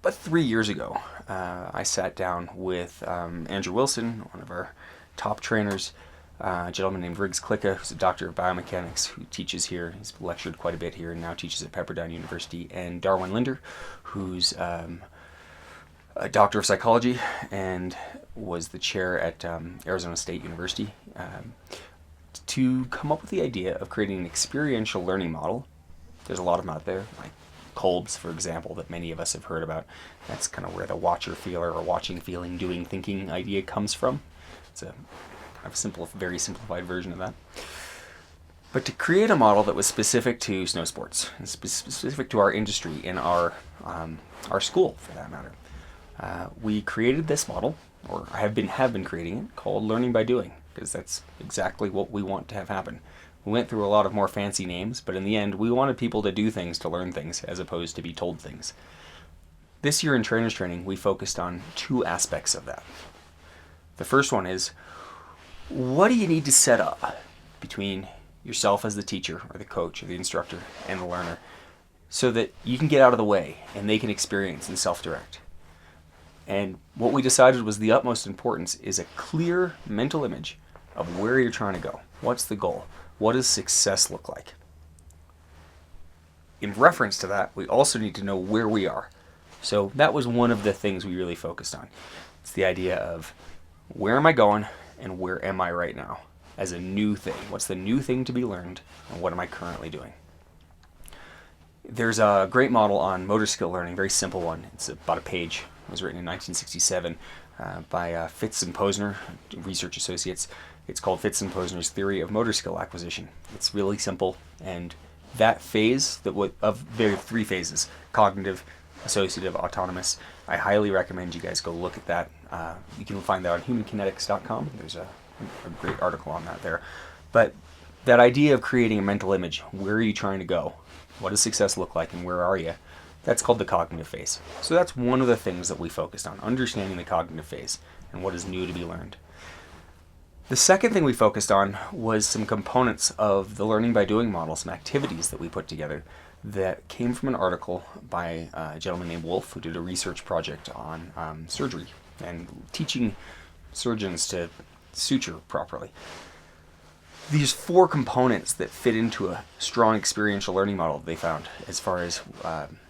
About 3 years ago, I sat down with Andrew Wilson, one of our top trainers, a gentleman named Riggs Klicka, who's a doctor of biomechanics who teaches here. He's lectured quite a bit here and now teaches at Pepperdine University, and Darwin Linder, who's a doctor of psychology and was the chair at Arizona State University, to come up with the idea of creating an experiential learning model. There's a lot of them out there, like Kolb's, for example, that many of us have heard about. That's kind of where the watcher, feeler, or watching, feeling, doing, thinking idea comes from. It's a very simplified version of that. But to create a model that was specific to snow sports, and specific to our industry and our school, for that matter, we created this model, or I have been creating it, called Learning by Doing, because that's exactly what we want to have happen. We went through a lot of more fancy names, but in the end, we wanted people to do things to learn things, as opposed to be told things. This year in Trainers Training, we focused on two aspects of that. The first one is, what do you need to set up between yourself as the teacher, or the coach, or the instructor, and the learner, so that you can get out of the way, and they can experience and self-direct? And what we decided was the utmost importance is a clear mental image of where you're trying to go. What's the goal? What does success look like? In reference to that, we also need to know where we are. So that was one of the things we really focused on. It's the idea of, where am I going and where am I right now as a new thing? What's the new thing to be learned and what am I currently doing? There's a great model on motor skill learning, very simple one. It's about a page. It was written in 1967 by Fitz and Posner, research associates. It's called Fitz and Posner's Theory of Motor Skill Acquisition. It's really simple, and that phase there are three phases: cognitive, associative, autonomous. I highly recommend you guys go look at that. You can find that on humankinetics.com. There's a great article on that there. But that idea of creating a mental image, where are you trying to go? What does success look like and where are you? That's called the cognitive phase. So that's one of the things that we focused on, understanding the cognitive phase and what is new to be learned. The second thing we focused on was some components of the learning by doing model, some activities that we put together that came from an article by a gentleman named Wolf, who did a research project on surgery and teaching surgeons to suture properly. These four components that fit into a strong experiential learning model they found, as far as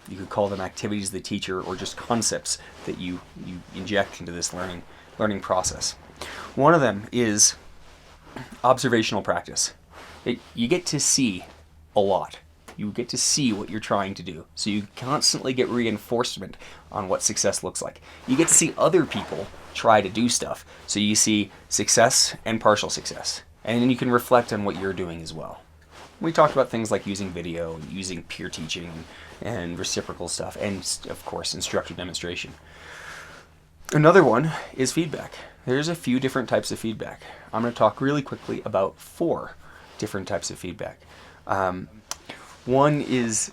you could call them activities of the teacher or just concepts that you inject into this learning process. One of them is observational practice. You get to see a lot. You get to see what you're trying to do. So you constantly get reinforcement on what success looks like. You get to see other people try to do stuff. So you see success and partial success. And then you can reflect on what you're doing as well. We talked about things like using video, using peer teaching, and reciprocal stuff, and of course, instructor demonstration. Another one is feedback. There's a few different types of feedback. I'm going to talk really quickly about 4 different types of feedback. One is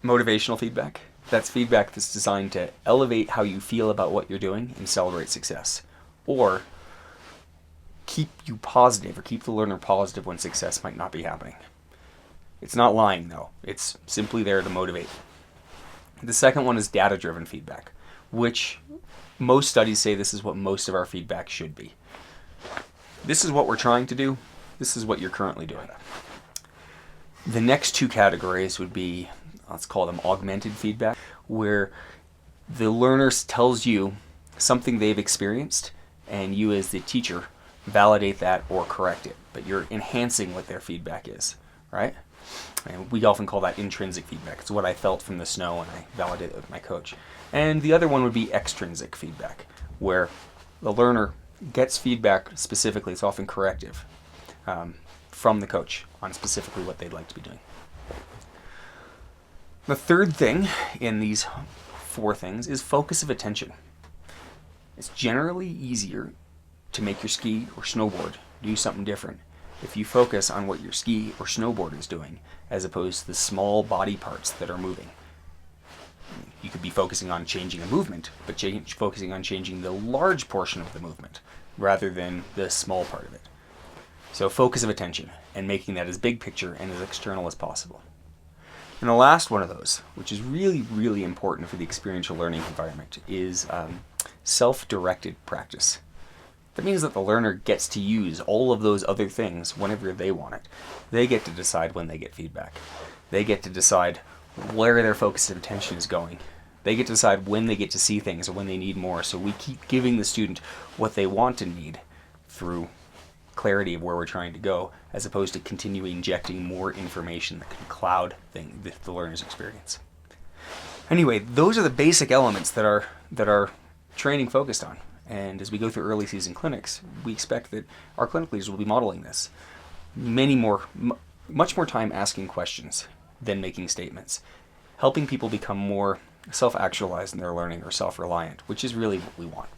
motivational feedback. That's feedback that's designed to elevate how you feel about what you're doing and celebrate success. Or keep you positive, or keep the learner positive when success might not be happening. It's not lying, though. It's simply there to motivate. The second one is data-driven feedback, which most studies say this is what most of our feedback should be. This is what we're trying to do. This is what you're currently doing. The next 2 categories would be, let's call them augmented feedback, where the learner tells you something they've experienced, and you as the teacher validate that or correct it, but you're enhancing what their feedback is, right? And we often call that intrinsic feedback. It's what I felt from the snow and I validate it with my coach. And the other one would be extrinsic feedback, where the learner gets feedback specifically, it's often corrective, from the coach on specifically what they'd like to be doing. The third thing in these 4 things is focus of attention. It's generally easier to make your ski or snowboard do something different if you focus on what your ski or snowboard is doing, as opposed to the small body parts that are moving. You could be focusing on changing a movement, but focusing on changing the large portion of the movement rather than the small part of it. So focus of attention, and making that as big picture and as external as possible. And the last one of those, which is really, really important for the experiential learning environment, is self-directed practice. That means that the learner gets to use all of those other things whenever they want it. They get to decide when they get feedback. They get to decide where their focus of attention is going. They get to decide when they get to see things or when they need more. So we keep giving the student what they want and need through clarity of where we're trying to go, as opposed to continually injecting more information that can cloud the learner's experience. Anyway, those are the basic elements that our training focused on. And as we go through early season clinics, we expect that our clinic leaders will be modeling this. Much more time asking questions than making statements, helping people become more self-actualized in their learning or self-reliant, which is really what we want.